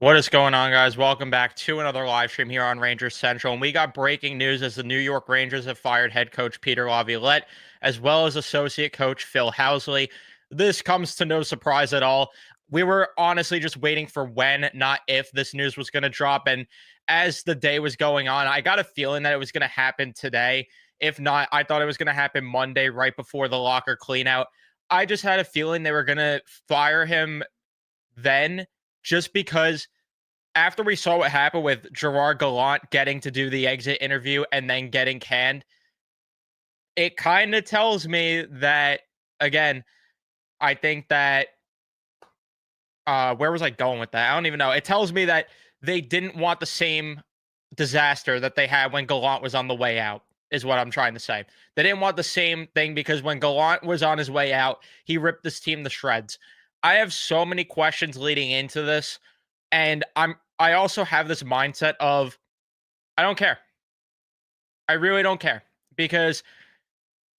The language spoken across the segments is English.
What is going on, guys? Welcome back to another live stream here on Rangers Central. And we got breaking news as the New York Rangers have fired head coach Peter Laviolette, as well as associate coach Phil Housley. This comes to no surprise at all. We were honestly just waiting for when, not if, this news was going to drop. And as the day was going on, I got a feeling that it was going to happen today. If not, I thought it was going to happen Monday, right before the locker cleanout. I just had a feeling they were going to fire him then, just because after we saw what happened with Gerard Gallant getting to do the exit interview and then getting canned, it kind of tells me that, again, I think that where was I going with that? I don't even know. It tells me that they didn't want the same disaster that they had when Gallant was on the way out, is what I'm trying to say. They didn't want the same thing because when Gallant was on his way out, he ripped this team to shreds. I have so many questions leading into this, and I also have this mindset of I don't care. I really don't care because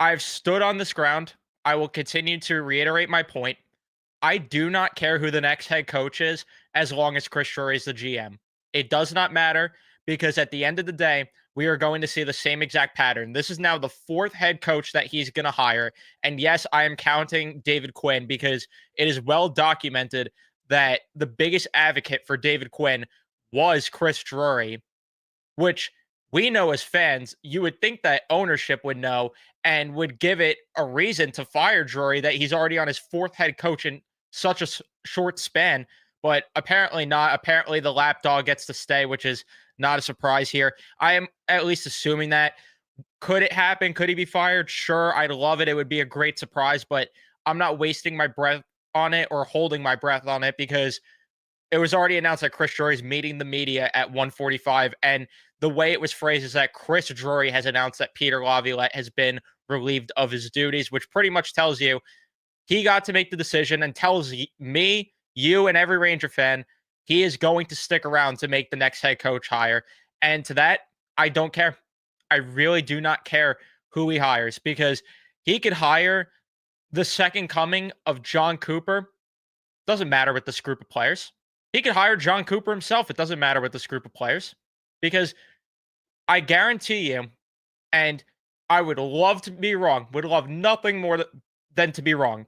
I've stood on this ground. I will continue to reiterate my point. I do not care who the next head coach is as long as Chris Drury is the GM. It does not matter because at the end of the day, we are going to see the same exact pattern. This is now the fourth head coach that he's going to hire. And yes, I am counting David Quinn because it is well documented that the biggest advocate for David Quinn was Chris Drury, which we know as fans, you would think that ownership would know and would give it a reason to fire Drury that he's already on his fourth head coach in such a short span, but apparently not. Apparently, the lapdog gets to stay, which is not a surprise here. I am at least assuming that. Could it happen? Could he be fired? Sure, I'd love it. It would be a great surprise, but I'm not wasting my breath on it or holding my breath on it because it was already announced that Chris Drury is meeting the media at 1:45, and the way it was phrased is that Chris Drury has announced that Peter Laviolette has been relieved of his duties, which pretty much tells you he got to make the decision and tells me, you, and every Ranger fan he is going to stick around to make the next head coach hire. And to that, I don't care. I really do not care who he hires because he could hire the second coming of John Cooper. Doesn't matter with this group of players. He could hire John Cooper himself. It doesn't matter with this group of players because I guarantee you, and I would love to be wrong, would love nothing more than to be wrong.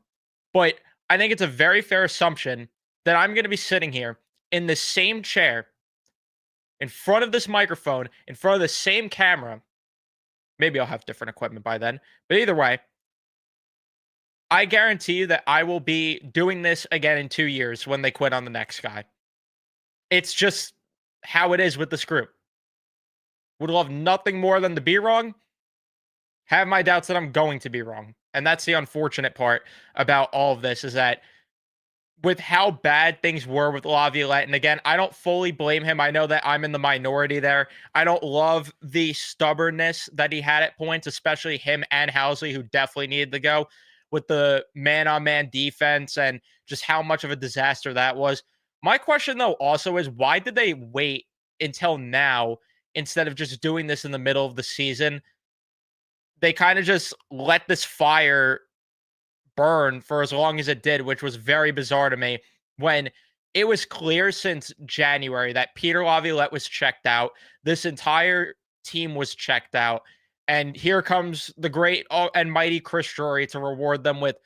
But I think it's a very fair assumption that I'm going to be sitting here in the same chair, in front of this microphone, in front of the same camera. Maybe I'll have different equipment by then. But either way, I guarantee you that I will be doing this again in 2 years when they quit on the next guy. It's just how it is with this group. Would love nothing more than to be wrong. Have my doubts that I'm going to be wrong. And that's the unfortunate part about all of this is that with how bad things were with Laviolette, and again, I don't fully blame him. I know that I'm in the minority there. I don't love the stubbornness that he had at points, especially him and Housley, who definitely needed to go with the man-on-man defense and just how much of a disaster that was. My question, though, also is why did they wait until now instead of just doing this in the middle of the season? They kind of just let this fire burn for as long as it did, which was very bizarre to me when it was clear since January that Peter Laviolette was checked out. This entire team was checked out. And here comes the great and mighty Chris Drury to reward them with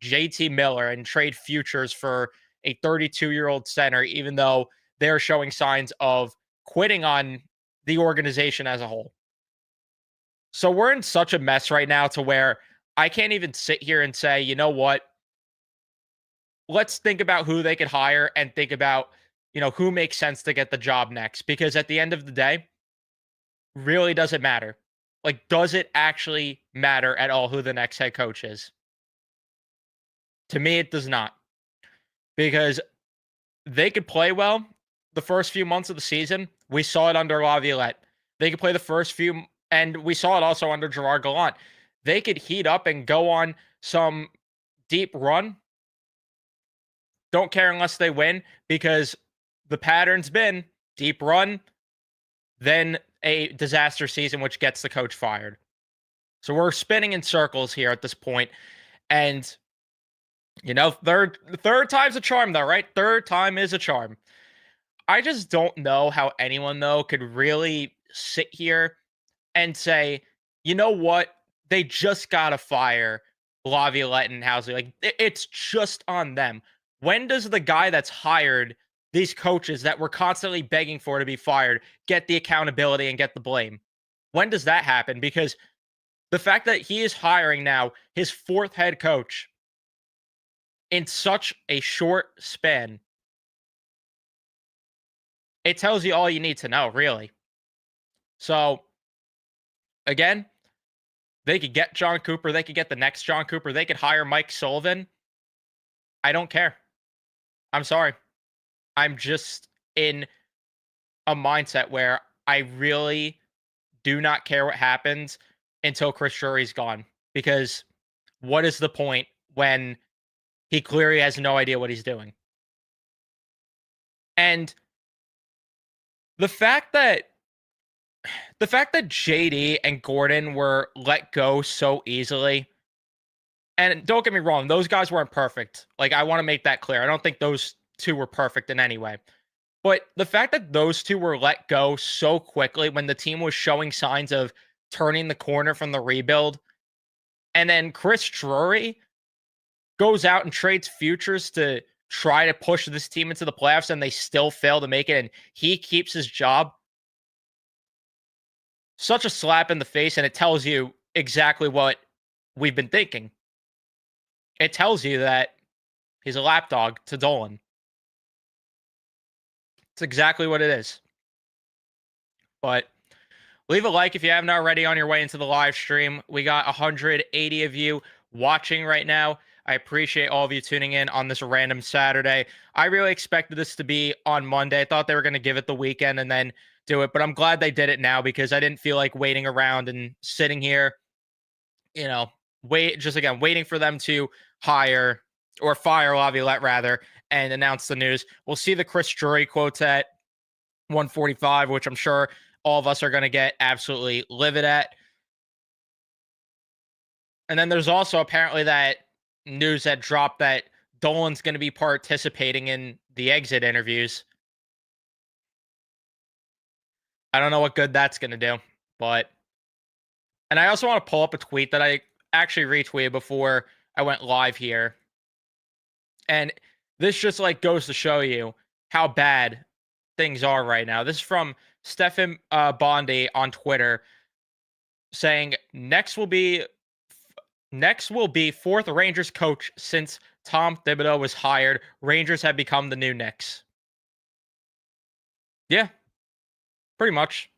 JT Miller and trade futures for a 32-year-old center, even though they're showing signs of quitting on the organization as a whole. So we're in such a mess right now to where I can't even sit here and say, you know what? Let's think about who they could hire and think about, who makes sense to get the job next. Because at the end of the day, really doesn't matter. Like, does it actually matter at all who the next head coach is? To me, it does not. Because they could play well the first few months of the season. We saw it under Laviolette. They could play the first few, and we saw it also under Gerard Gallant. They could heat up and go on some deep run. Don't care unless they win because the pattern's been deep run, then a disaster season, which gets the coach fired. So we're spinning in circles here at this point. And, third time's a charm, though, right? Third time is a charm. I just don't know how anyone though could really sit here and say, you know what? They just gotta fire Laviolette and Housley. Like it's just on them. When does the guy that's hired these coaches that we're constantly begging for to be fired get the accountability and get the blame? When does that happen? Because the fact that he is hiring now his fourth head coach in such a short span, it tells you all you need to know, really. So again, they could get John Cooper. They could get the next John Cooper. They could hire Mike Sullivan. I don't care. I'm sorry. I'm just in a mindset where I really do not care what happens until Chris Drury's gone. Because what is the point when he clearly has no idea what he's doing? And the fact that JD and Gordon were let go so easily, and don't get me wrong, those guys weren't perfect. Like, I want to make that clear. I don't think those two were perfect in any way. But the fact that those two were let go so quickly when the team was showing signs of turning the corner from the rebuild, and then Chris Drury goes out and trades futures to try to push this team into the playoffs and they still fail to make it, and he keeps his job. Such a slap in the face, and it tells you exactly what we've been thinking. It tells you that he's a lapdog to Dolan. It's exactly what it is. But leave a like if you haven't already on your way into the live stream. We got 180 of you watching right now. I appreciate all of you tuning in on this random Saturday. I really expected this to be on Monday. I thought they were going to give it the weekend and then do it, but I'm glad they did it now because I didn't feel like waiting around and sitting here, waiting for them to hire or fire Laviolette rather and announce the news. We'll see the Chris Drury quotes at 145, which I'm sure all of us are going to get absolutely livid at. And then there's also apparently that news that dropped that Dolan's going to be participating in the exit interviews. I don't know what good that's going to do, but and I also want to pull up a tweet that I actually retweeted before I went live here. And this just like goes to show you how bad things are right now. This is from Stefan Bondi on Twitter saying next will be fourth Rangers coach since Tom Thibodeau was hired. Rangers have become the new Knicks. Yeah, pretty much.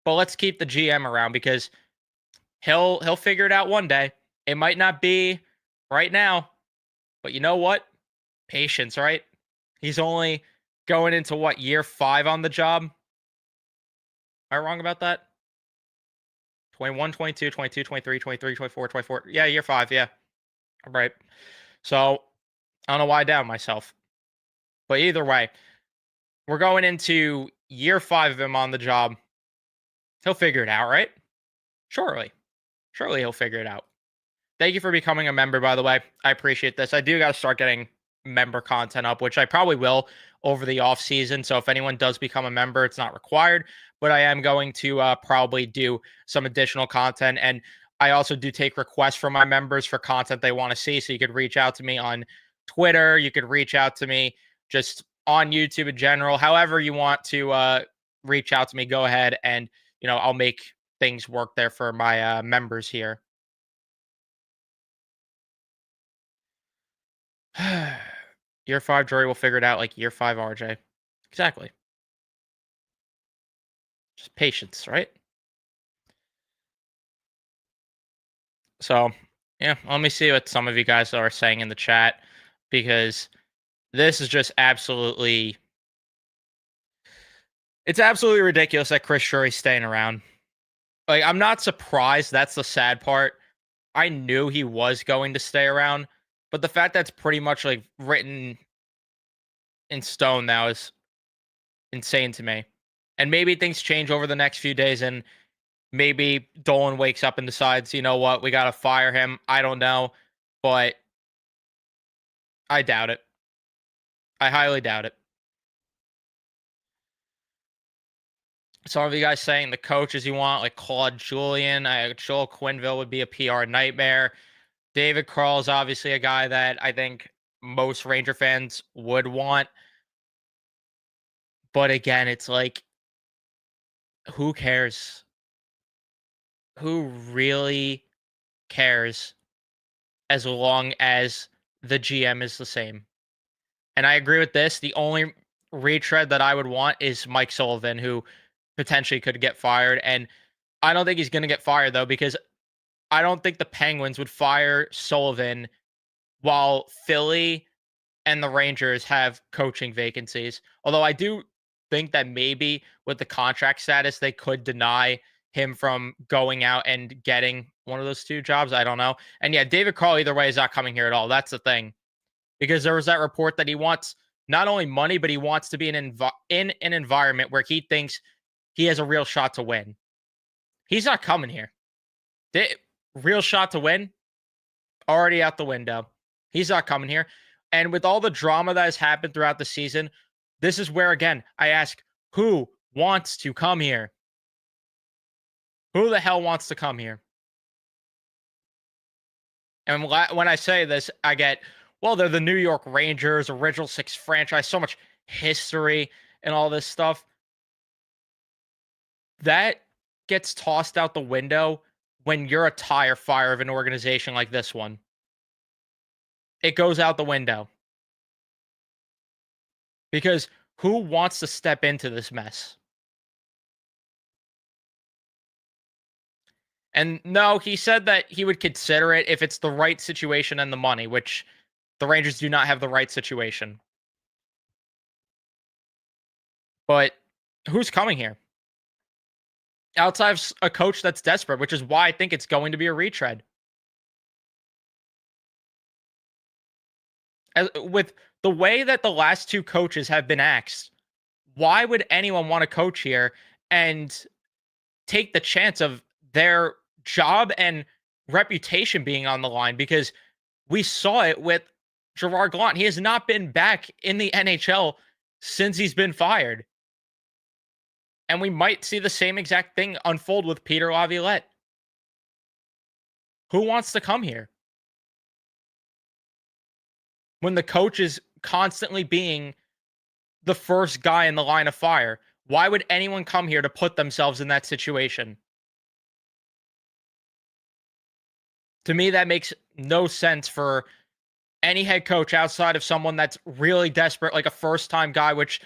But let's keep the GM around because he'll figure it out one day. It might not be right now, but you know what? Patience, right? He's only going into what, year 5 on the job? Am I wrong about that? 21, 22, 22, 23, 23, 24, 24. Yeah, year 5, yeah. All right. So, I don't know why I doubt myself. But either way, we're going into year 5 of him on the job. He'll figure it out, right? Surely. Surely he'll figure it out. Thank you for becoming a member, by the way. I appreciate this. I do got to start getting member content up, which I probably will over the off season. So if anyone does become a member, it's not required, but I am going to probably do some additional content. And I also do take requests from my members for content they want to see. So you could reach out to me on Twitter. You could reach out to me just on YouTube in general. However you want to reach out to me, go ahead and, I'll make things work there for my members here. Year 5, Drury will figure it out like year 5, RJ. Exactly. Just patience, right? So, yeah, let me see what some of you guys are saying in the chat because this is just it's absolutely ridiculous that Chris Drury's staying around. Like, I'm not surprised. That's the sad part. I knew he was going to stay around, but the fact that's pretty much like written in stone now is insane to me. And maybe things change over the next few days and maybe Dolan wakes up and decides, you know what, we got to fire him. I don't know, but I doubt it. I highly doubt it. Some of you guys saying the coaches you want, like Claude Julian, Joel Quinville would be a PR nightmare. David Carl is obviously a guy that I think most Ranger fans would want. But again, it's like, who cares? Who really cares as long as the GM is the same? And I agree with this. The only retread that I would want is Mike Sullivan, who potentially could get fired. And I don't think he's going to get fired, though, because I don't think the Penguins would fire Sullivan while Philly and the Rangers have coaching vacancies. Although I do think that maybe with the contract status, they could deny him from going out and getting one of those two jobs. I don't know. And yeah, David Carl, either way, is not coming here at all. That's the thing. Because there was that report that he wants not only money, but he wants to be in an environment where he thinks he has a real shot to win. He's not coming here. Real shot to win, already out the window. He's not coming here. And with all the drama that has happened throughout the season, this is where, again, I ask, who wants to come here? Who the hell wants to come here? And when I say this, I get, well, they're the New York Rangers, original six franchise, so much history and all this stuff. That gets tossed out the window when you're a tire fire of an organization like this one. It goes out the window. Because who wants to step into this mess? And no, he said that he would consider it if it's the right situation and the money, which the Rangers do not have the right situation. But who's coming here? Outside of a coach that's desperate, which is why I think it's going to be a retread. With the way that the last two coaches have been axed, why would anyone want to coach here and take the chance of their job and reputation being on the line? Because we saw it with Gerard Gallant. He has not been back in the NHL since he's been fired. And we might see the same exact thing unfold with Peter Laviolette. Who wants to come here when the coach is constantly being the first guy in the line of fire? Why would anyone come here to put themselves in that situation? To me, that makes no sense for any head coach outside of someone that's really desperate, like a first time guy, which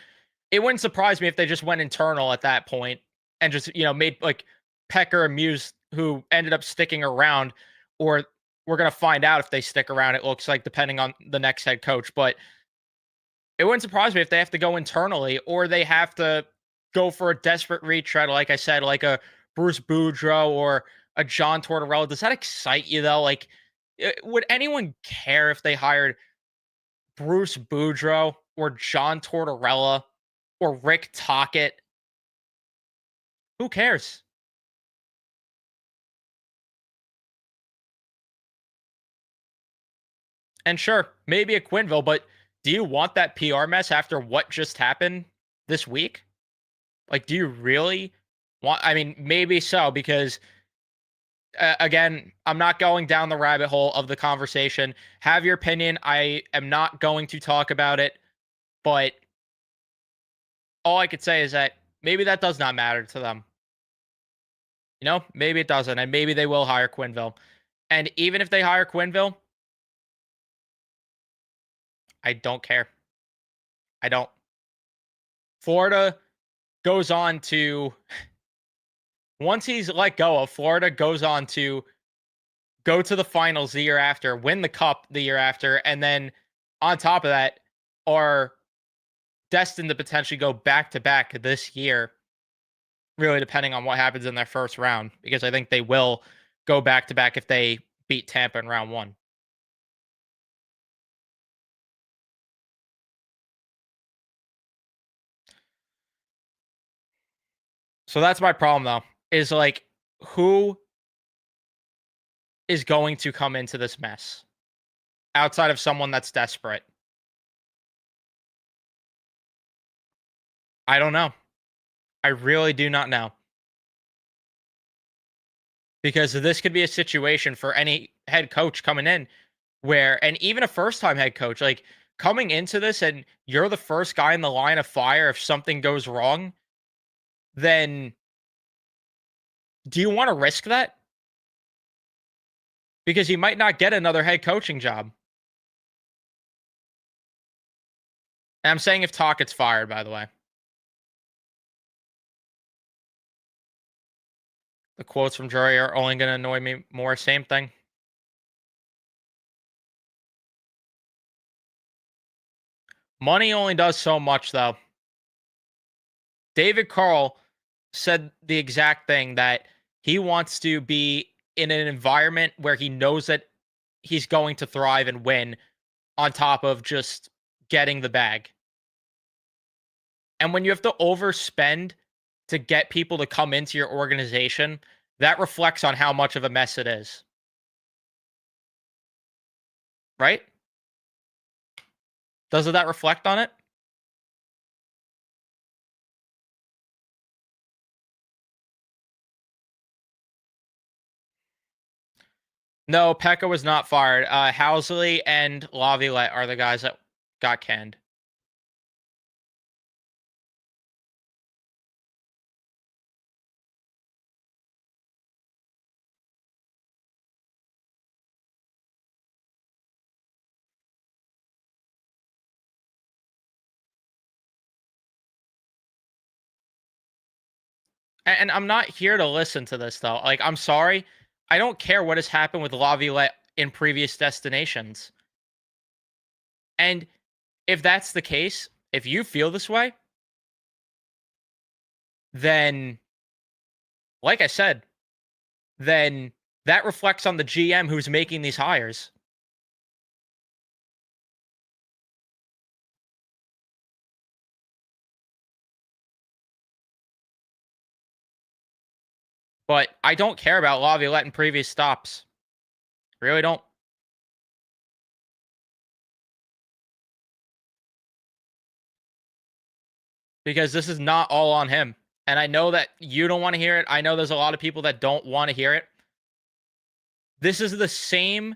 it wouldn't surprise me if they just went internal at that point and just, made like Pecker and Muse, who ended up sticking around, or we're going to find out if they stick around, it looks like, depending on the next head coach. But it wouldn't surprise me if they have to go internally or they have to go for a desperate retread, like I said, like a Bruce Boudreau or a John Tortorella. Does that excite you, though? Like, would anyone care if they hired Bruce Boudreau or John Tortorella or Rick Tocchet? Who cares? And sure, maybe a Quinville, but do you want that PR mess after what just happened this week? Like, do you really want? I mean, maybe so, because again, I'm not going down the rabbit hole of the conversation. Have your opinion. I am not going to talk about it, but all I could say is that maybe that does not matter to them. Maybe it doesn't, and maybe they will hire Quinville. And even if they hire Quinville, I don't care. I don't. Florida goes on to, once he's let go of, Florida goes on to go to the finals the year after, win the cup the year after, and then on top of that, are destined to potentially go back to back this year, really depending on what happens in their first round, because I think they will go back to back if they beat Tampa in round one. So that's my problem, though, is like, who is going to come into this mess outside of someone that's desperate? I don't know. I really do not know. Because this could be a situation for any head coach coming in where, and even a first time head coach, like coming into this and you're the first guy in the line of fire if something goes wrong, then do you want to risk that? Because you might not get another head coaching job. And I'm saying if Talk gets fired, by the way. The quotes from Drury are only going to annoy me more. Same thing. Money only does so much, though. David Carl said the exact thing that he wants to be in an environment where he knows that he's going to thrive and win on top of just getting the bag. And when you have to overspend to get people to come into your organization, that reflects on how much of a mess it is. Right? Doesn't that reflect on it? No, Pekka was not fired. Housley and Laviolette are the guys that got canned. And I'm not here to listen to this though. Like, I'm sorry. I don't care what has happened with Laviolette in previous destinations. And if that's the case, if you feel this way, then, like I said, then that reflects on the GM who's making these hires. But I don't care about Laviolette in previous stops. Really don't. Because this is not all on him. And I know that you don't want to hear it. I know there's a lot of people that don't want to hear it. This is the same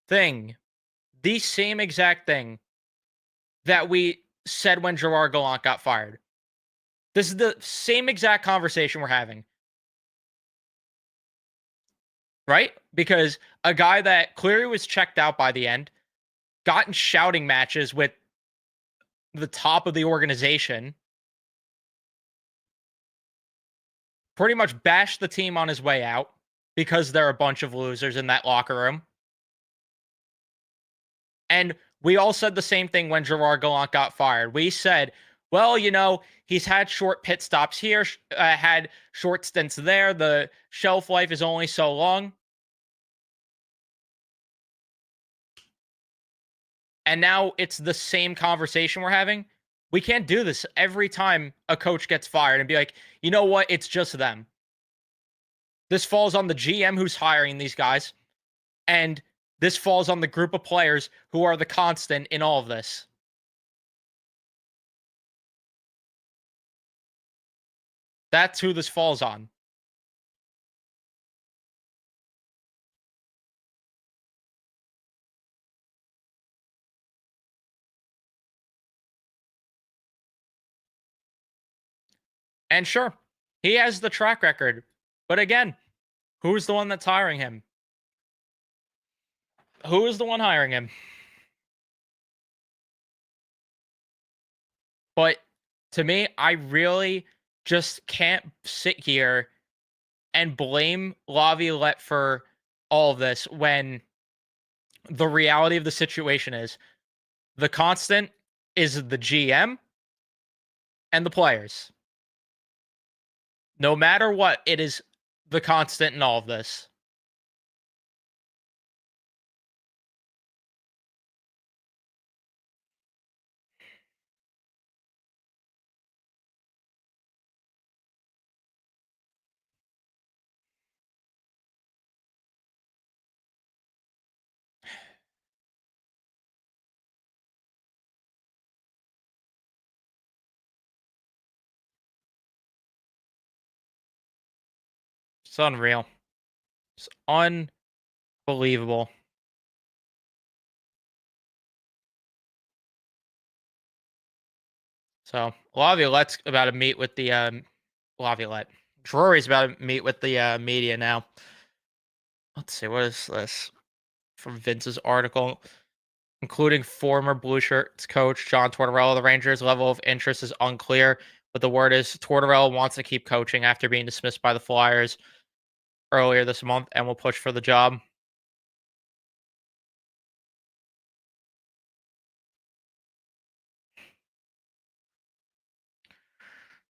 thing, the same exact thing that we said when Gerard Gallant got fired. This is the same exact conversation we're having, right? Because a guy that clearly was checked out by the end, got in shouting matches with the top of the organization, pretty much bashed the team on his way out because they're a bunch of losers in that locker room. And we all said the same thing when Gerard Gallant got fired. We said, well, he's had short pit stops here, had short stints there. The shelf life is only so long. And now it's the same conversation we're having. We can't do this every time a coach gets fired and be like, you know what? It's just them. This falls on the GM who's hiring these guys. And this falls on the group of players who are the constant in all of this. That's who this falls on. And sure, he has the track record. But again, who's the one that's hiring him? Who is the one hiring him? But to me, I really just can't sit here and blame Laviolette for all of this when the reality of the situation is the constant is the GM and the players. No matter what, it is the constant in all of this. It's unreal. It's unbelievable. So Laviolette's about to meet with the Laviolette. Drury's about to meet with the media now. Let's see, what is this from Vince's article? Including former Blue Shirts coach John Tortorella. The Rangers' level of interest is unclear, but the word is Tortorella wants to keep coaching after being dismissed by the Flyers earlier this month and will push for the job.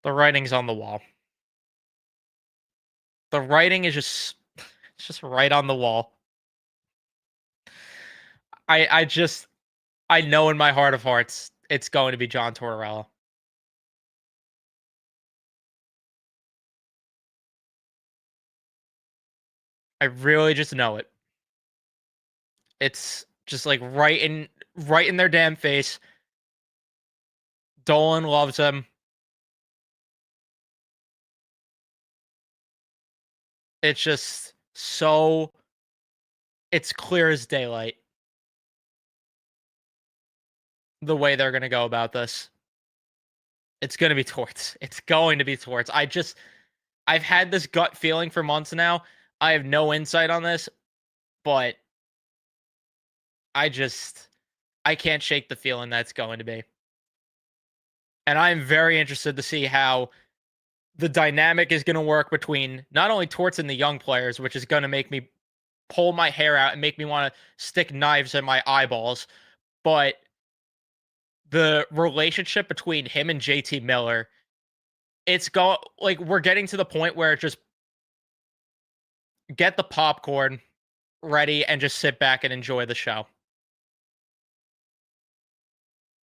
The writing's on the wall. The writing is just it's just right on the wall. I I know in my heart of hearts it's going to be John Tortorella. I really just know it. It's just like right in their damn face. Dolan loves him. It's just so it's clear as daylight the way they're going to go about this. It's going to be Torts. It's going to be Torts. I've had this gut feeling for months now. I have no insight on this, but I just I can't shake the feeling that it's going to be. And I'm very interested to see how the dynamic is going to work between not only Torts and the young players, which is going to make me pull my hair out and make me want to stick knives in my eyeballs, but the relationship between him and JT Miller, it's go like we're getting to the point where just get the popcorn ready and just sit back and enjoy the show.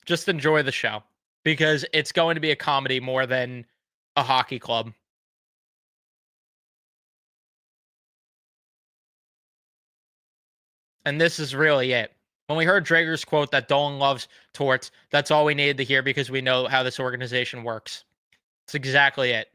Just enjoy the show because it's going to be a comedy more than a hockey club. And this is really it. When we heard Drager's quote that Dolan loves Torts, that's all we needed to hear because we know how this organization works. It's exactly it.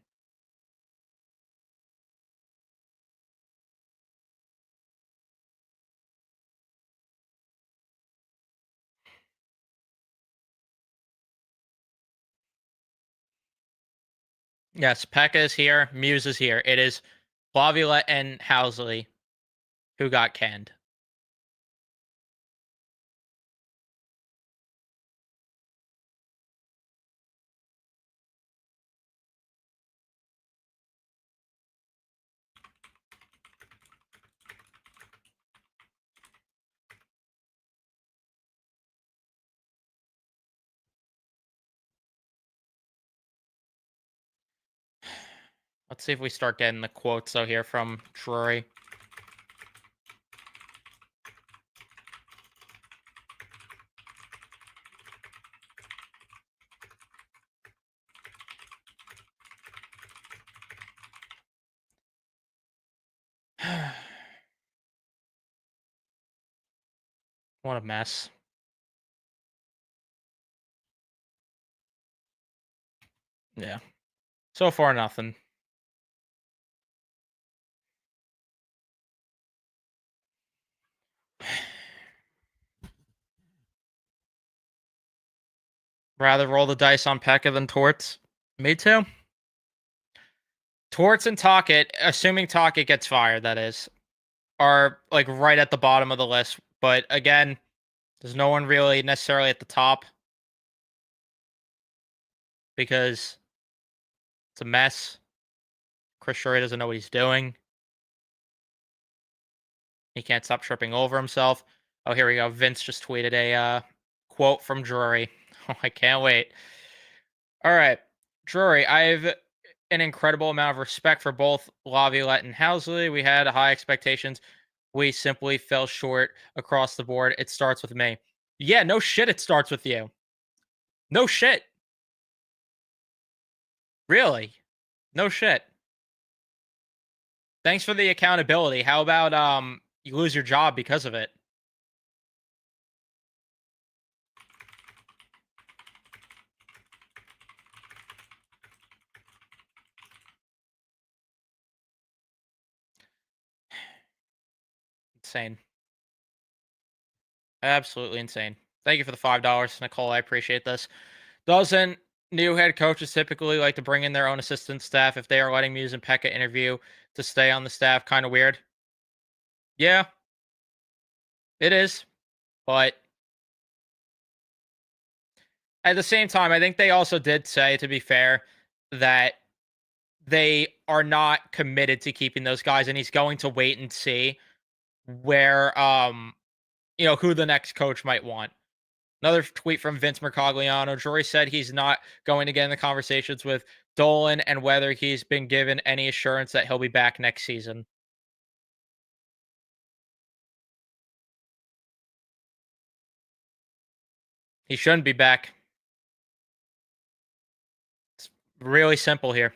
Yes, Pekka is here. Muse is here. It is Laviolette and Housley who got canned. Let's see if we start getting the quotes though here from Drury. What a mess. Yeah. So far, nothing. Rather roll the dice on Pekka than Torts. Me too. Torts and Tocchet, assuming Tocchet gets fired, that is, are like right at the bottom of the list. But again, there's no one really necessarily at the top because it's a mess. Chris Shurry doesn't know what he's doing. He can't stop tripping over himself. Oh, here we go. Vince just tweeted a quote from Drury. Oh, I can't wait. All right, Drury, I have an incredible amount of respect for both Laviolette and Housley. We had high expectations. We simply fell short across the board. It starts with me. Yeah, no shit, it starts with you. No shit. Really? No shit. Thanks for the accountability. How about you lose your job because of it? Insane. Absolutely insane. Thank you for the $5, Nicole. I appreciate this. Doesn't new head coaches typically like to bring in their own assistant staff if they are letting Muse and Pekka interview to stay on the staff? Kind of weird. Yeah, it is. But at the same time, I think they also did say, to be fair, that they are not committed to keeping those guys, and he's going to wait and see where who the next coach might want. Another tweet from Vince Mercogliano. Drury said he's not going to get in the conversations with Dolan and whether he's been given any assurance that he'll be back next season. He shouldn't be back. It's really simple here.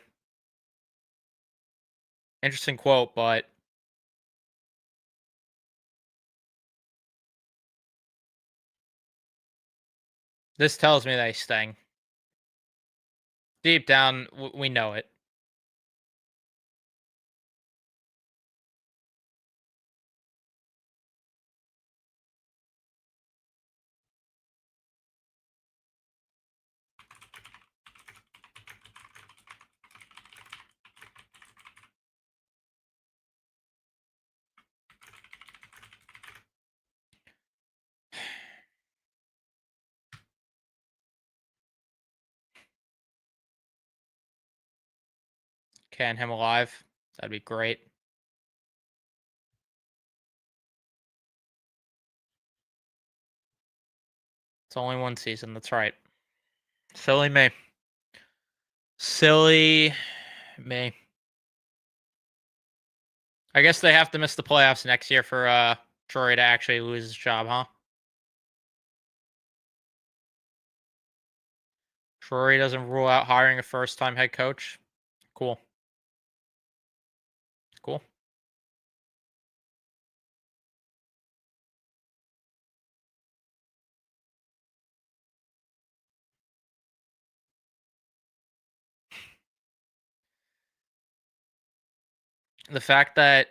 Interesting quote, but this tells me that he's staying. Deep down, we know it. Can him alive. That'd be great. It's only one season. That's right. Silly me. Silly me. I guess they have to miss the playoffs next year for Troy to actually lose his job, huh? Troy doesn't rule out hiring a first-time head coach. Cool. Cool. The fact that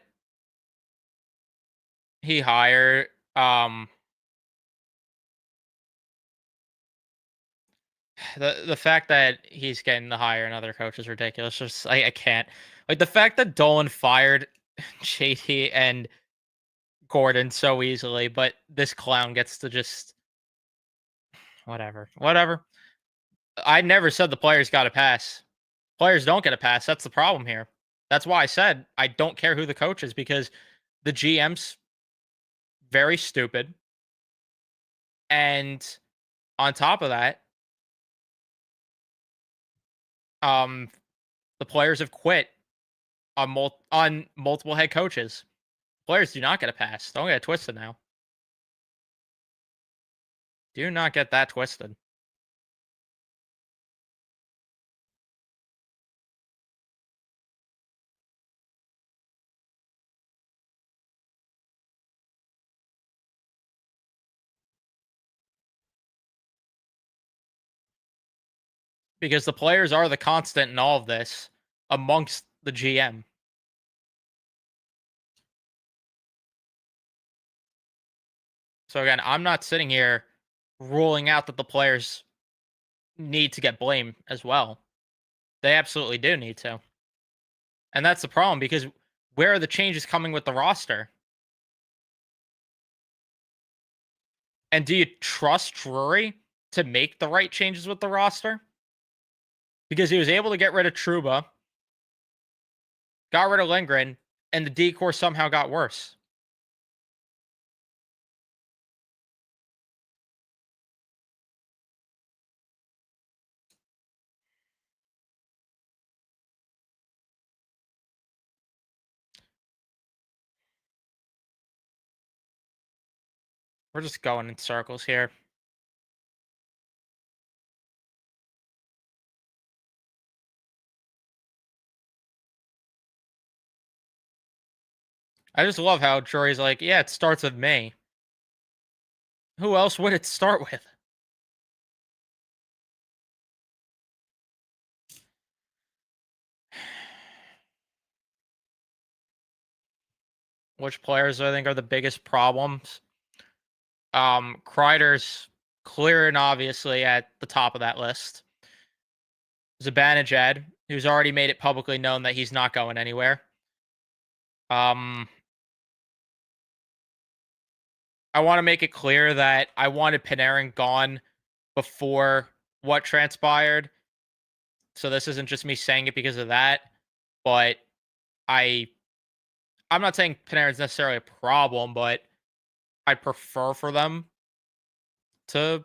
he hired the fact that he's getting to hire another coach is ridiculous. Just I can't. Like the fact that Dolan fired JT and Gordon so easily, but this clown gets to just whatever. Whatever. I never said the players got to pass. Players don't get a pass. That's the problem here. That's why I said I don't care who the coach is because the GM's very stupid. And on top of that, um, the players have quit on multiple head coaches. Players do not get a pass. Don't get it twisted now. Do not get that twisted. Because the players are the constant in all of this amongst the GM. So again, I'm not sitting here ruling out that the players need to get blamed as well. They absolutely do need to. And that's the problem because where are the changes coming with the roster? And do you trust Drury to make the right changes with the roster? Because he was able to get rid of Truba, got rid of Lindgren, and the decor somehow got worse. We're just going in circles here. I just love how Drury's like, yeah, it starts with me. Who else would it start with? which players I think are the biggest problems. Kreider's clear and obviously at the top of that list. Zibanejad, who's already made it publicly known that he's not going anywhere. Um, I want to make it clear that I wanted Panarin gone before what transpired. So this isn't just me saying it because of that, but I I'm not saying Panarin's necessarily a problem, but I'd prefer for them to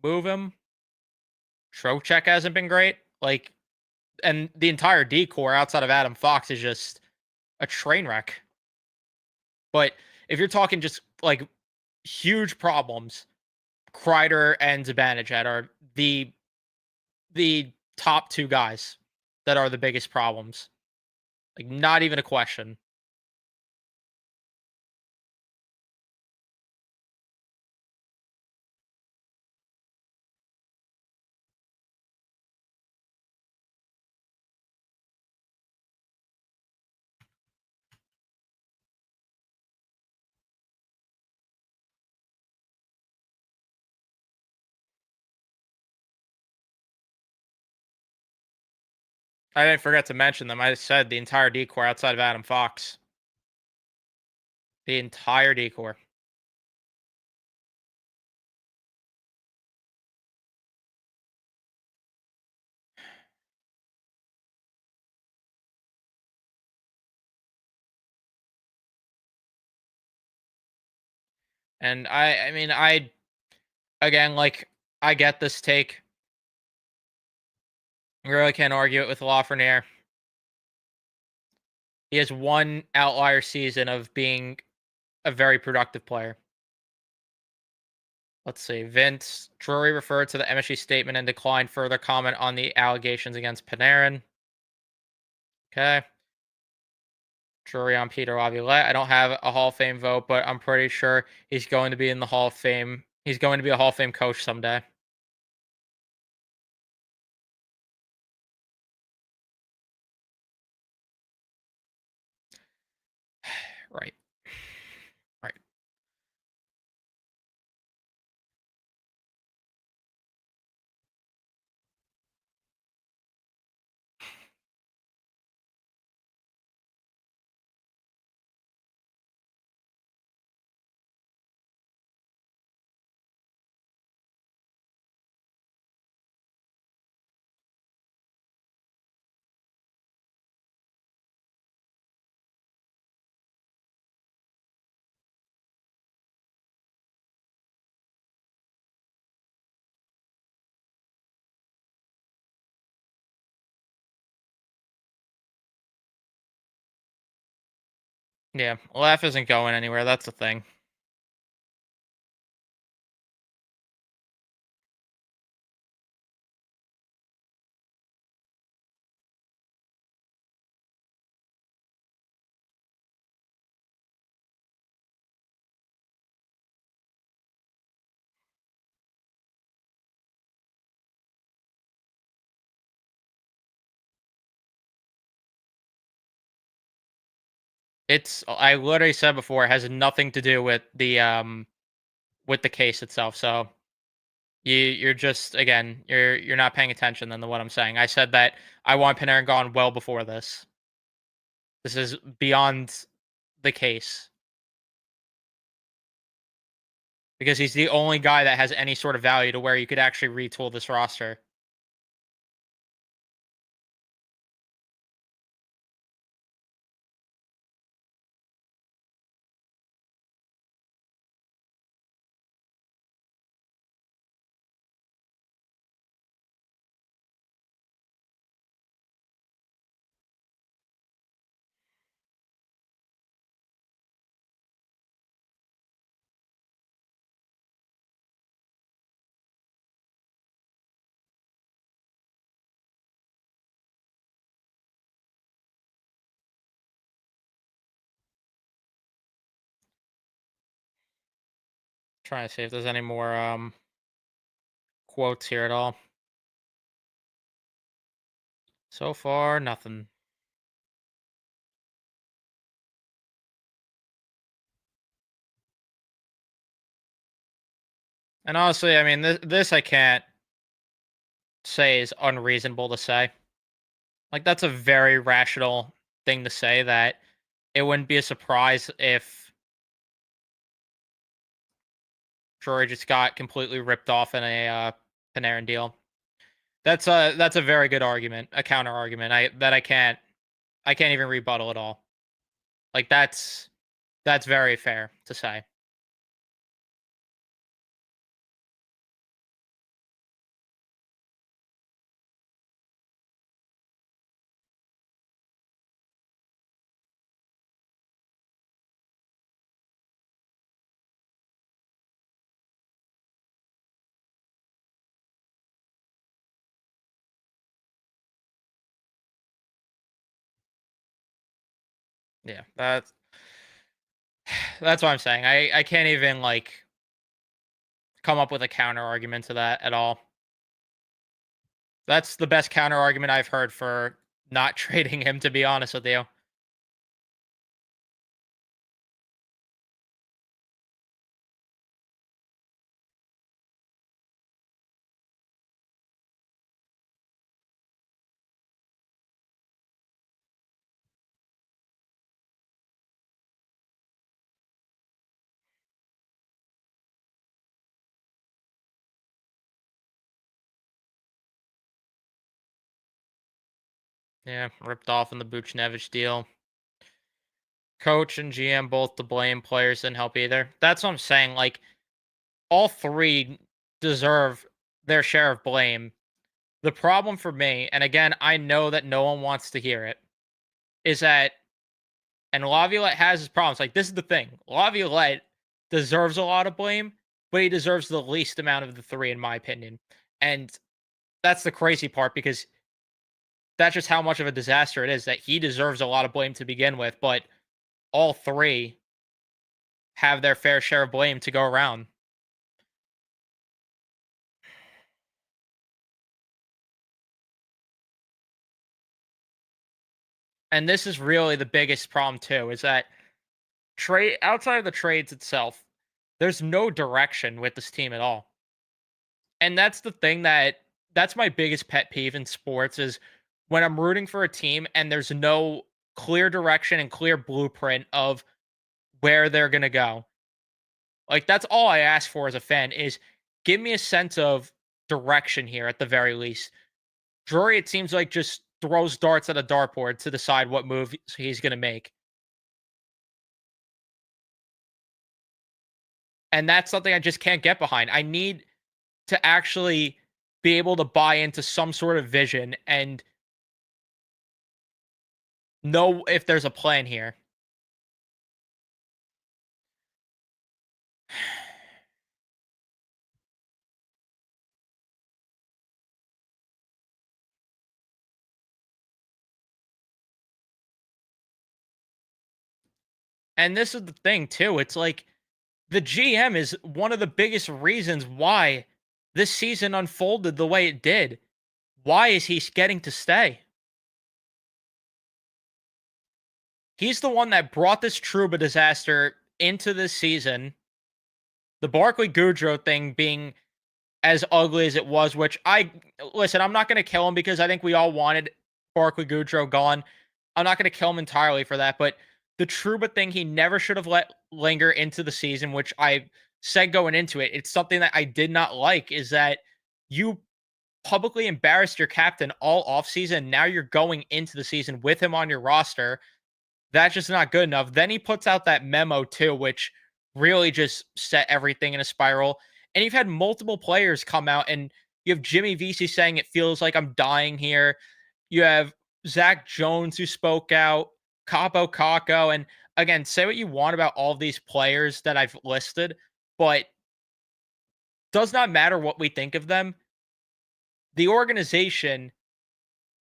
move him. Trocheck hasn't been great. And the entire decor outside of Adam Fox is just a train wreck. But if you're talking just like huge problems, Kreider and Zibanejad are the top two guys that are the biggest problems. Like, not even a question. I didn't forget to mention them. I said the entire decor outside of Adam Fox. The entire decor. And I mean, again, like, I get this take. I really can't argue it with Lafreniere. He has one outlier season of being a very productive player. Let's see. Vince Drury referred to the MSG statement and declined further comment on the allegations against Panarin. Okay. Drury on Peter Laviolette. I don't have a Hall of Fame vote, but I'm pretty sure he's going to be in the Hall of Fame. He's going to be a Hall of Fame coach someday. Right. Right. Yeah. Laugh isn't going anywhere. That's the thing. I literally said before, it has nothing to do with the case itself. So you're just, again, you're not paying attention then to what I'm saying. I said that I want Panarin gone well before this. This is beyond the case because he's the only guy that has any sort of value to where you could actually retool this roster. Trying to see if there's any more quotes here at all. So far, nothing. And honestly, I mean, this I can't say is unreasonable to say. Like, that's a very rational thing to say, that it wouldn't be a surprise if Drury just got completely ripped off in a Panarin deal. That's a very good argument, a counter argument. I can't even rebuttal at all. Like, that's very fair to say. Yeah, that's what I'm saying. I can't even like come up with a counter argument to that at all. That's the best counter argument I've heard for not trading him, to be honest with you. Yeah, ripped off in the Buchnevich deal. Coach and GM both to blame. Players didn't help either. That's what I'm saying. Like, all three deserve their share of blame. The problem for me, and again, I know that no one wants to hear it, is that, and Laviolette has his problems. Like, this is the thing: Laviolette deserves a lot of blame, but he deserves the least amount of the three, in my opinion. And that's the crazy part, because that's just how much of a disaster it is, that he deserves a lot of blame to begin with, but all three have their fair share of blame to go around. And this is really the biggest problem too, is that trade outside of the trades itself, there's no direction with this team at all. And that's the thing, that's my biggest pet peeve in sports, is when I'm rooting for a team and there's no clear direction and clear blueprint of where they're going to go. Like, that's all I ask for as a fan, is give me a sense of direction here at the very least. Drury, it seems like, just throws darts at a dartboard to decide what move he's going to make. And that's something I just can't get behind. I need to actually be able to buy into some sort of vision and know if there's a plan here. And this is the thing too. It's like, the GM is one of the biggest reasons why this season unfolded the way it did. Why is he getting to stay? He's the one that brought this Truba disaster into this season. The Barkley Goudreau thing being as ugly as it was, which I listen, I'm not going to kill him, because I think we all wanted Barkley Goudreau gone. I'm not going to kill him entirely for that, but the Truba thing, he never should have let linger into the season, which I said going into it. It's something that I did not like, is that you publicly embarrassed your captain all offseason. Now you're going into the season with him on your roster. That's just not good enough. Then he puts out that memo too, which really just set everything in a spiral. And you've had multiple players come out, and you have Jimmy Vesey saying it feels like I'm dying here. You have Zach Jones who spoke out, Capo Caco. And again, say what you want about all of these players that I've listed, but does not matter what we think of them. The organization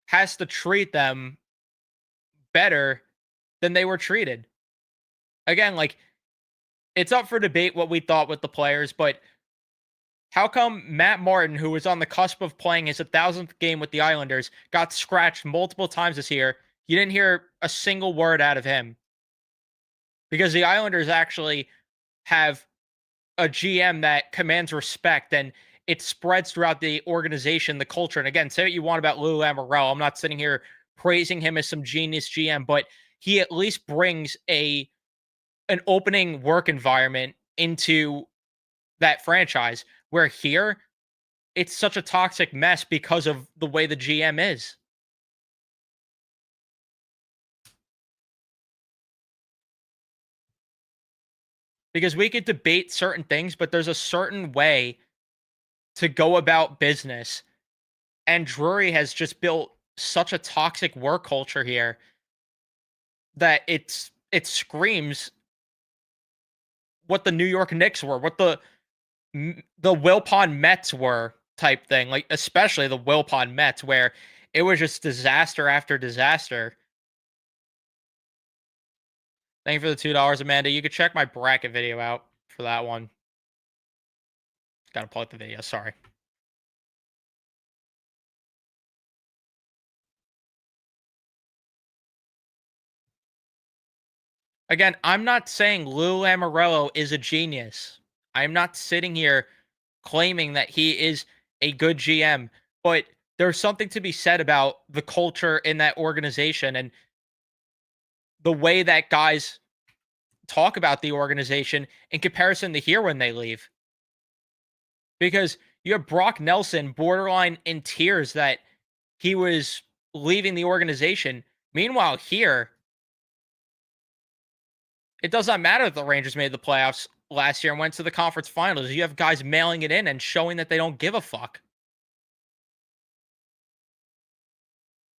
has to treat them better than they were treated. Again, like, it's up for debate what we thought with the players, but how come Matt Martin, who was on the cusp of playing his 1,000th game with the Islanders, got scratched multiple times this year? You didn't hear a single word out of him, because the Islanders actually have a GM that commands respect and it spreads throughout the organization, the culture. And again, say what you want about Lou Lamoriello. I'm not sitting here praising him as some genius GM, but he at least brings an opening work environment into that franchise. Where here, it's such a toxic mess because of the way the GM is. Because we could debate certain things, but there's a certain way to go about business. And Drury has just built such a toxic work culture here that it screams what the New York Knicks were, what the Wilpon Mets were type thing. Like especially the Wilpon Mets, where it was just disaster after disaster. Thank you for the $2, Amanda. You could check my bracket video out for that one. Gotta pull up the video. Sorry. Again, I'm not saying Lou Lamoriello is a genius. I'm not sitting here claiming that he is a good GM, but there's something to be said about the culture in that organization and the way that guys talk about the organization in comparison to here when they leave. Because you have Brock Nelson borderline in tears that he was leaving the organization. Meanwhile, here, it does not matter that the Rangers made the playoffs last year and went to the conference finals. You have guys mailing it in and showing that they don't give a fuck.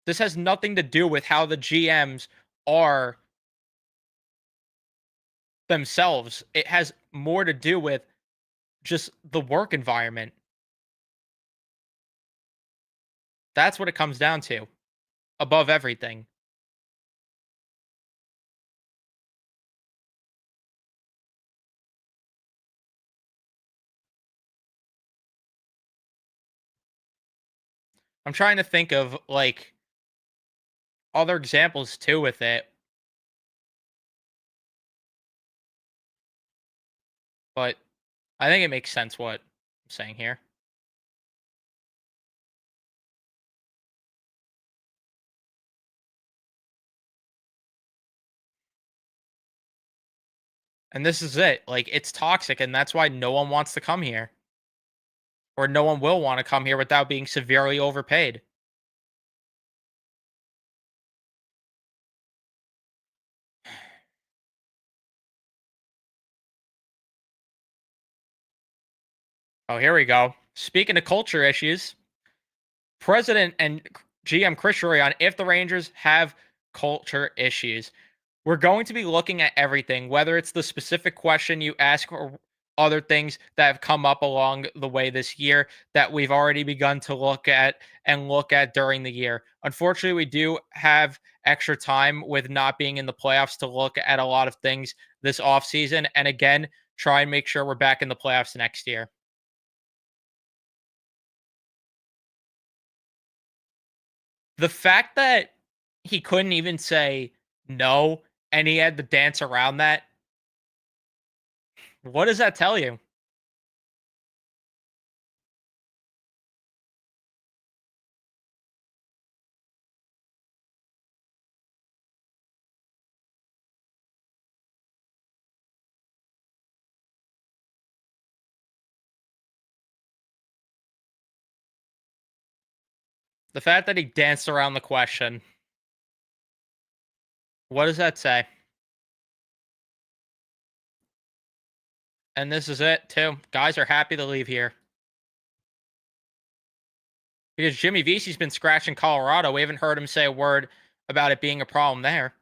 This has nothing to do with how the GMs are themselves. It has more to do with just the work environment. That's what it comes down to, above everything. I'm trying to think of like other examples too with it, but I think it makes sense what I'm saying here. And this is it. Like it's toxic and that's why no one wants to come here or no one will want to come here without being severely overpaid. Oh, here we go. Speaking of culture issues, President and GM Chris Drury on if the Rangers have culture issues. We're going to be looking at everything, whether it's the specific question you ask or other things that have come up along the way this year that we've already begun to look at during the year. Unfortunately, we do have extra time with not being in the playoffs to look at a lot of things this offseason. And again, try and make sure we're back in the playoffs next year. The fact that he couldn't even say no and he had to dance around that, what does that tell you? The fact that he danced around the question, what does that say? And this is it, too. Guys are happy to leave here. Because Jimmy Vesey's been scratching Colorado. We haven't heard him say a word about it being a problem there.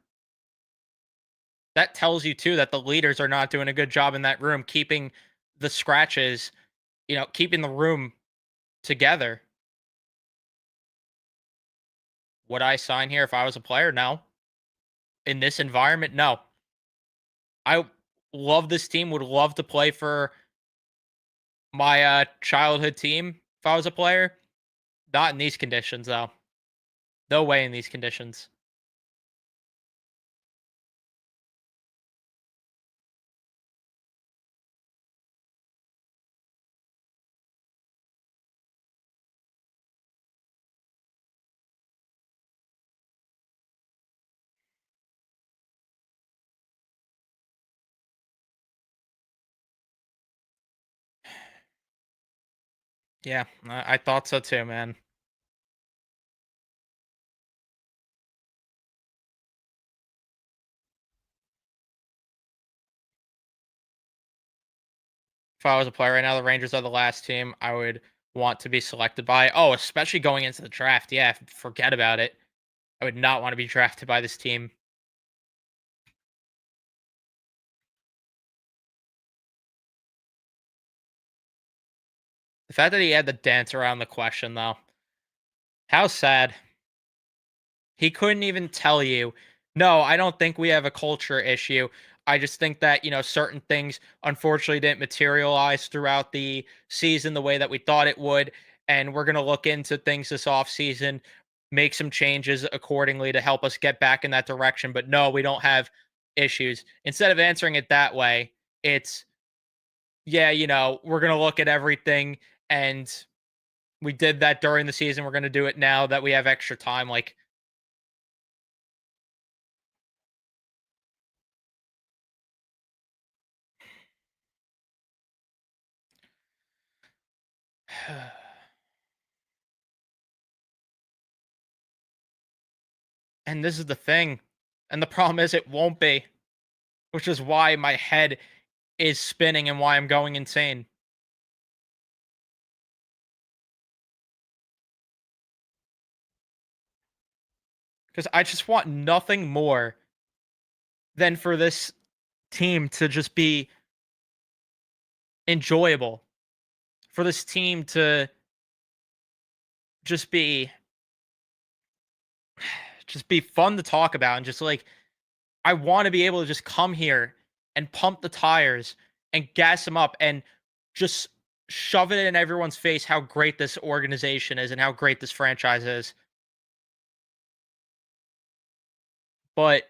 That tells you, too, that the leaders are not doing a good job in that room, keeping the scratches, keeping the room together. Would I sign here if I was a player? No. In this environment, no. I love this team, would love to play for my childhood team if I was a player. Not in these conditions, though. No way in these conditions. Yeah, I thought so too, man. If I was a player right now, the Rangers are the last team I would want to be selected by. Oh, especially going into the draft. Yeah, forget about it. I would not want to be drafted by this team. The fact that he had to dance around the question, though, how sad. He couldn't even tell you, no, I don't think we have a culture issue. I just think that, certain things unfortunately didn't materialize throughout the season the way that we thought it would. And we're going to look into things this offseason, make some changes accordingly to help us get back in that direction. But no, we don't have issues. Instead of answering it that way, it's, yeah, we're going to look at everything. And we did that during the season. We're going to do it now that we have extra time. Like, and this is the thing. And the problem is it won't be, which is why my head is spinning and why I'm going insane. Because I just want nothing more than for this team to just be enjoyable, for this team to just be fun to talk about and just like I want to be able to just come here and pump the tires and gas them up and just shove it in everyone's face how great this organization is and how great this franchise is. But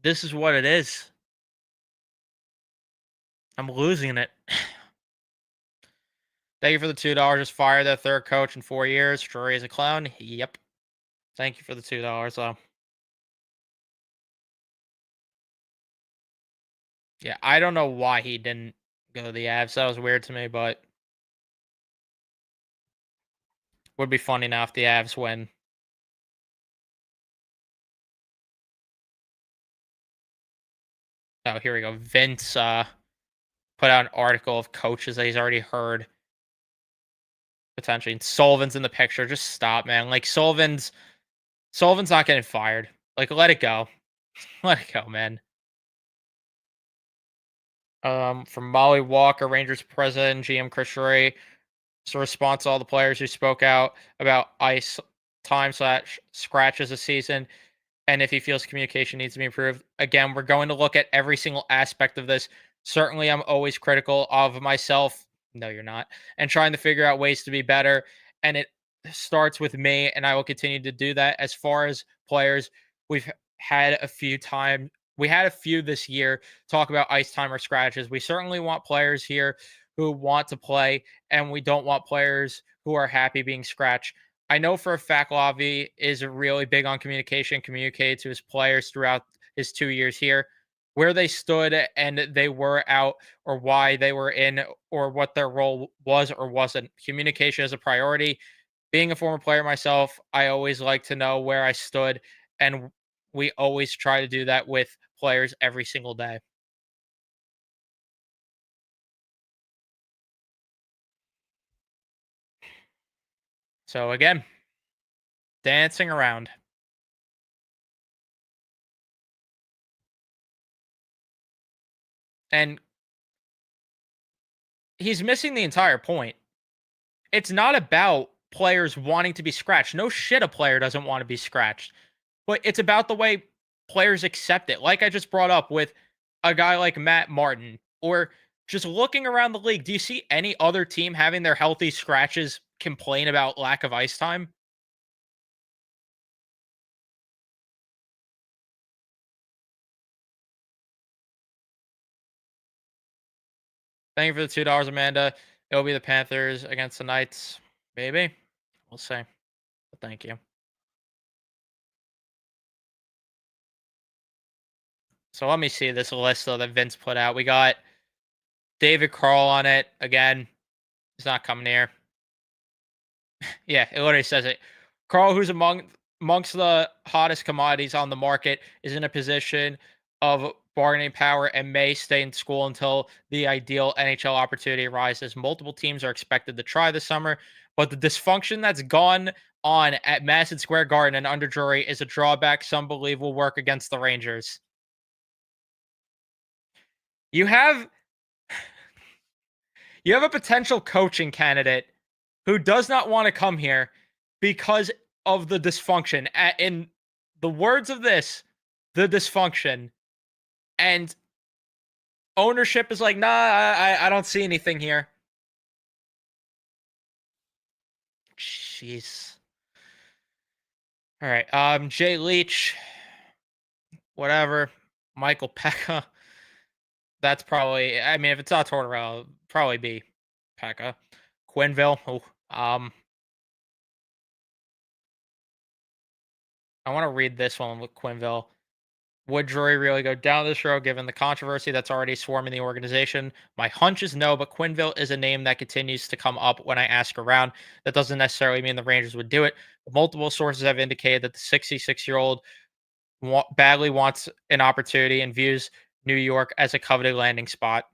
this is what it is. I'm losing it. Thank you for the $2. Just fired their third coach in 4 years. Drury is a clown. Yep. Thank you for the $2 though. Yeah, I don't know why he didn't go to the Avs. That was weird to me, but would be funny now if the Avs win. Oh, here we go. Vince put out an article of coaches that he's already heard potentially. And Sullivan's in the picture. Just stop, man. Like Sullivan's not getting fired. Like let it go. Let it go, man. From Molly Walker, Rangers president, GM Chris Ray. So response to all the players who spoke out about ice time slash scratches this season and if he feels communication needs to be improved. Again, we're going to look at every single aspect of this. Certainly, I'm always critical of myself. No, you're not. And trying to figure out ways to be better. And it starts with me, and I will continue to do that. As far as players, we've had a few times. We had a few this year talk about ice time or scratches. We certainly want players here who want to play, and we don't want players who are happy being scratched. I know for a fact Lavi is really big on communication, communicated to his players throughout his 2 years here, where they stood and they were out or why they were in or what their role was or wasn't. Communication is a priority. Being a former player myself, I always like to know where I stood, and we always try to do that with players every single day. So again, dancing around. And he's missing the entire point. It's not about players wanting to be scratched. No shit, a player doesn't want to be scratched, but it's about the way players accept it. Like I just brought up with a guy like Matt Martin, or just looking around the league. Do you see any other team having their healthy scratches complain about lack of ice time? Thank you for the $2, Amanda. It'll be the Panthers against the Knights. Maybe. We'll see. But thank you. So let me see this list though that Vince put out. We got David Carl on it. Again, he's not coming here. Yeah, it literally says it. Carl, who's amongst the hottest commodities on the market, is in a position of bargaining power and may stay in school until the ideal NHL opportunity arises. Multiple teams are expected to try this summer, but the dysfunction that's gone on at Madison Square Garden and under Drury is a drawback some believe will work against the Rangers. You have you have a potential coaching candidate who does not want to come here because of the dysfunction. In the words of this, the dysfunction. And ownership is like, nah, I don't see anything here. Jeez. All right. Jay Leach, whatever. Michael Pekka. That's probably, I mean, if it's not Tortorella, it'll probably be Pekka. Quinville. Oh, I want to read this one with Quinville. Would Drury really go down this road given the controversy that's already swarming the organization? My hunch is no, but Quinville is a name that continues to come up when I ask around. That doesn't necessarily mean the Rangers would do it. But multiple sources have indicated that the 66-year-old badly wants an opportunity and views New York as a coveted landing spot.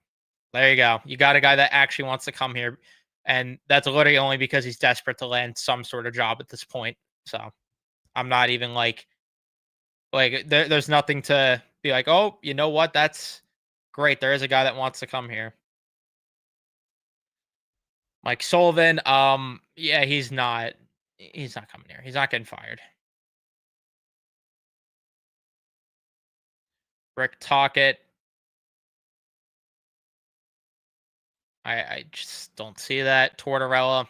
There you go. You got a guy that actually wants to come here. And that's literally only because he's desperate to land some sort of job at this point. So I'm not even like there's nothing to be like, oh, you know what? That's great. There is a guy that wants to come here. Mike Sullivan, yeah, he's not coming here. He's not getting fired. Rick Tockett, I just don't see that. Tortorella,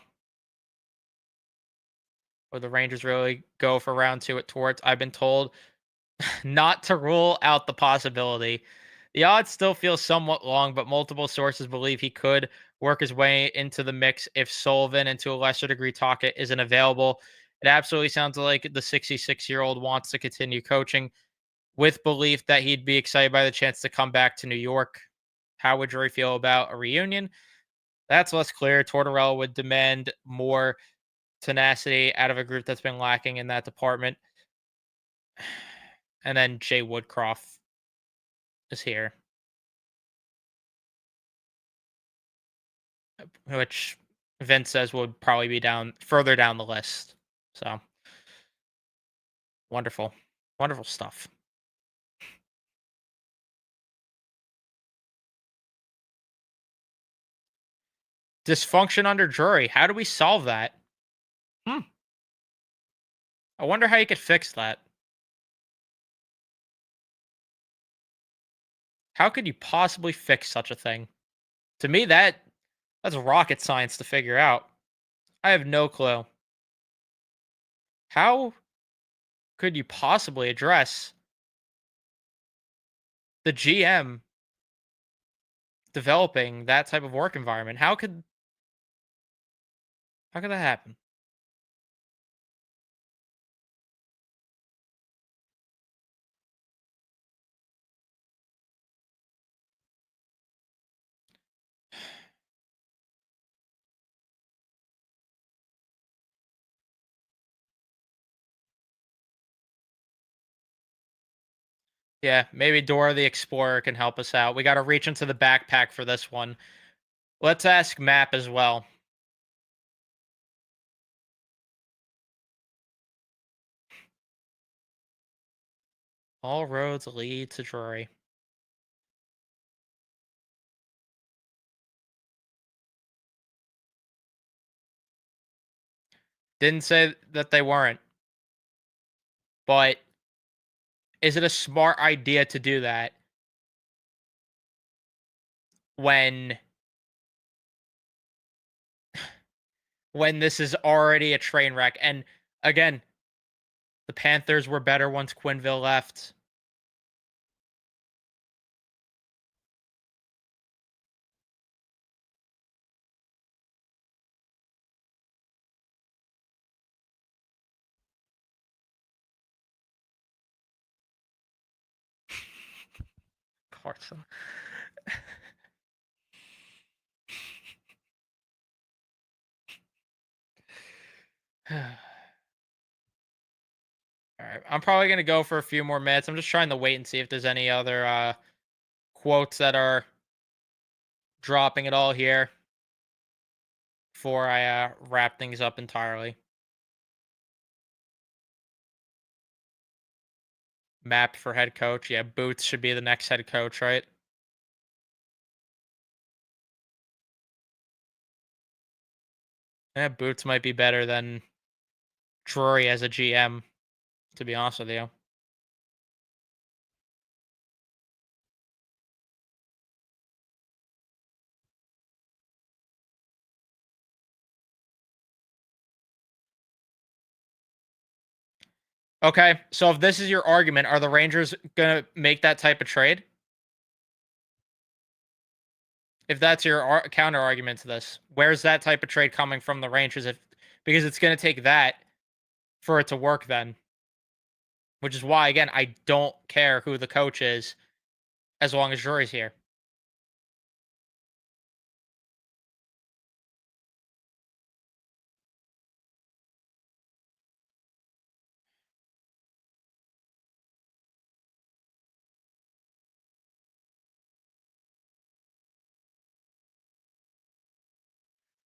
or the Rangers really go for round two at Torts. I've been told not to rule out the possibility. The odds still feel somewhat long, but multiple sources believe he could work his way into the mix if Sullivan and to a lesser degree Tockett isn't available. It absolutely sounds like the 66-year-old wants to continue coaching with belief that he'd be excited by the chance to come back to New York. How would Drury feel about a reunion? That's less clear. Tortorella would demand more tenacity out of a group that's been lacking in that department. And then Jay Woodcroft is here, which Vince says would probably be down further down the list. So wonderful, wonderful stuff. Dysfunction under Drury. How do we solve that? Hmm. I wonder how you could fix that. How could you possibly fix such a thing? To me, that's rocket science to figure out. I have no clue. How could you possibly address the GM developing that type of work environment? How could that happen? Yeah, maybe Dora the Explorer can help us out. We got to reach into the backpack for this one. Let's ask Map as well. All roads lead to Drury. Didn't say that they weren't, but is it a smart idea to do that when this is already a train wreck? And again, the Panthers were better once Quinville left. Carson. All right, I'm probably gonna go for a few more minutes. I'm just trying to wait and see if there's any other quotes that are dropping it all here before I wrap things up entirely. Mapped for head coach. Yeah, Boots should be the next head coach, right? Yeah, Boots might be better than Drury as a GM, to be honest with you. Okay, so if this is your argument, are the Rangers gonna make that type of trade? If that's your counter argument to this, where's that type of trade coming from the Rangers? If because it's gonna take that for it to work, then, which is why again I don't care who the coach is as long as Drury's here.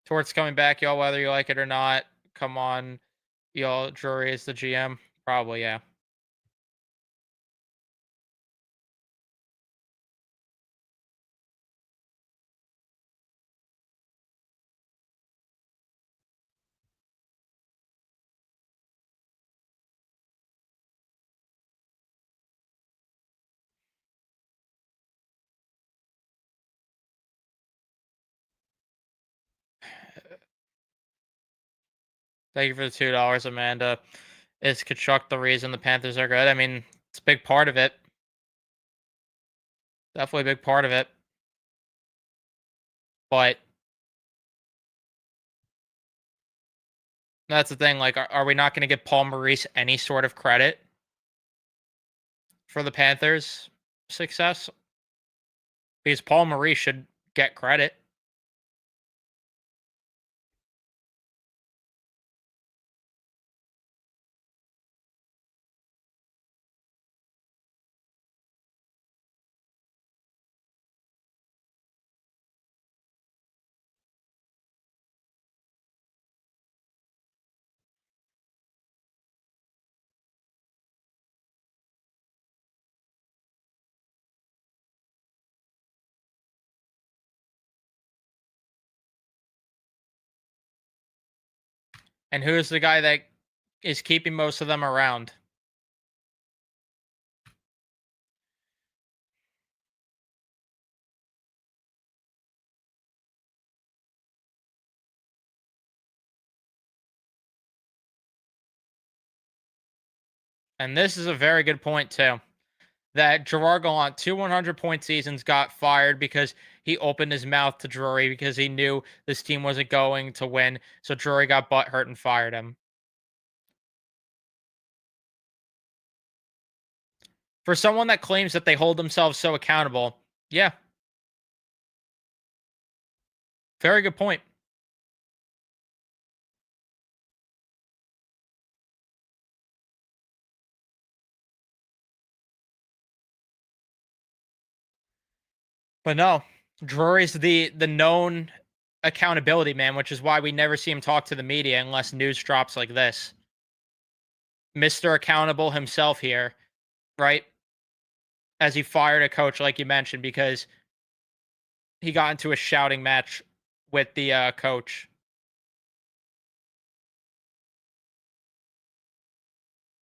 Torts coming back, y'all, whether you like it or not. Come on, y'all. Drury is the GM, probably, yeah. Thank you for the $2, Amanda. Is Kachuk the reason the Panthers are good? I mean, it's a big part of it. Definitely a big part of it. But that's the thing. Like, are we not going to give Paul Maurice any sort of credit for the Panthers' success? Because Paul Maurice should get credit. And who's the guy that is keeping most of them around? And this is a very good point, too. That Gerard Gallant, 100-point seasons, got fired because he opened his mouth to Drury because he knew this team wasn't going to win. So Drury got butthurt and fired him. For someone that claims that they hold themselves so accountable, yeah, very good point. But no, Drury's the known accountability man, which is why we never see him talk to the media unless news drops like this. Mr. Accountable himself here, right? As he fired a coach, like you mentioned, because he got into a shouting match with the coach.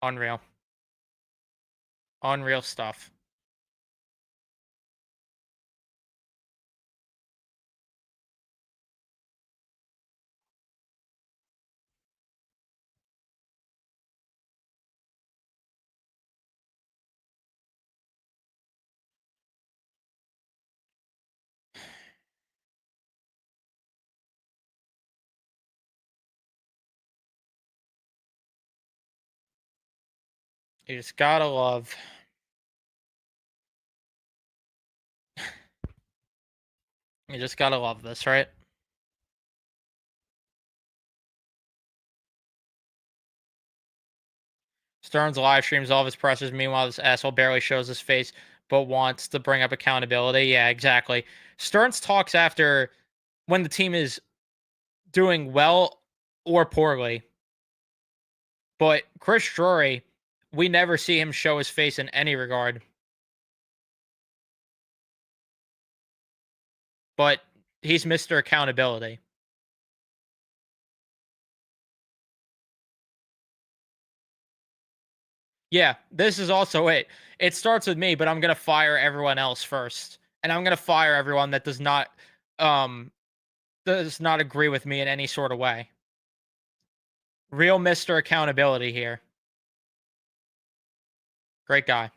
Unreal. Unreal stuff. You just gotta love. You just gotta love this, right? Stearns live streams all of his pressers. Meanwhile, this asshole barely shows his face, but wants to bring up accountability. Yeah, exactly. Stearns talks after when the team is doing well or poorly. But Chris Drury, we never see him show his face in any regard. But he's Mr. Accountability. Yeah, this is also it. It starts with me, but I'm gonna fire everyone else first. And I'm gonna fire everyone that um does not agree with me in any sort of way. Real Mr. Accountability here. Great guy.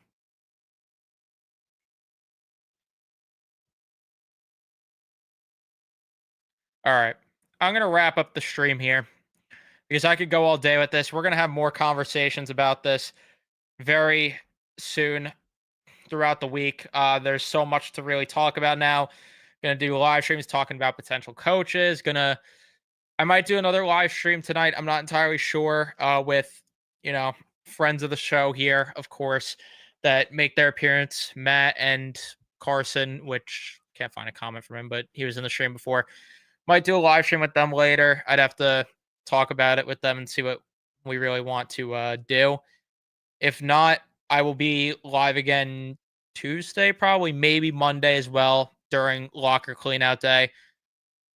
All right. I'm gonna wrap up the stream here because I could go all day with this. We're gonna have more conversations about this very soon throughout the week. There's so much to really talk about now. Gonna do live streams talking about potential coaches. I might do another live stream tonight. I'm not entirely sure. With you know friends of the show here, of course, that make their appearance. Matt and Carson, which can't find a comment from him, but he was in the stream before. Might do a live stream with them later. I'd have to talk about it with them and see what we really want to do. If not, I will be live again Tuesday, probably, maybe Monday as well during locker cleanout day.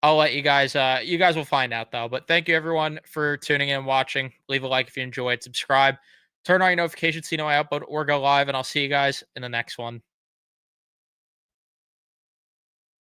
I'll let you guys will find out though. But thank you everyone for tuning in and watching. Leave a like if you enjoyed, subscribe, turn on your notifications so you know I upload or go live, and I'll see you guys in the next one.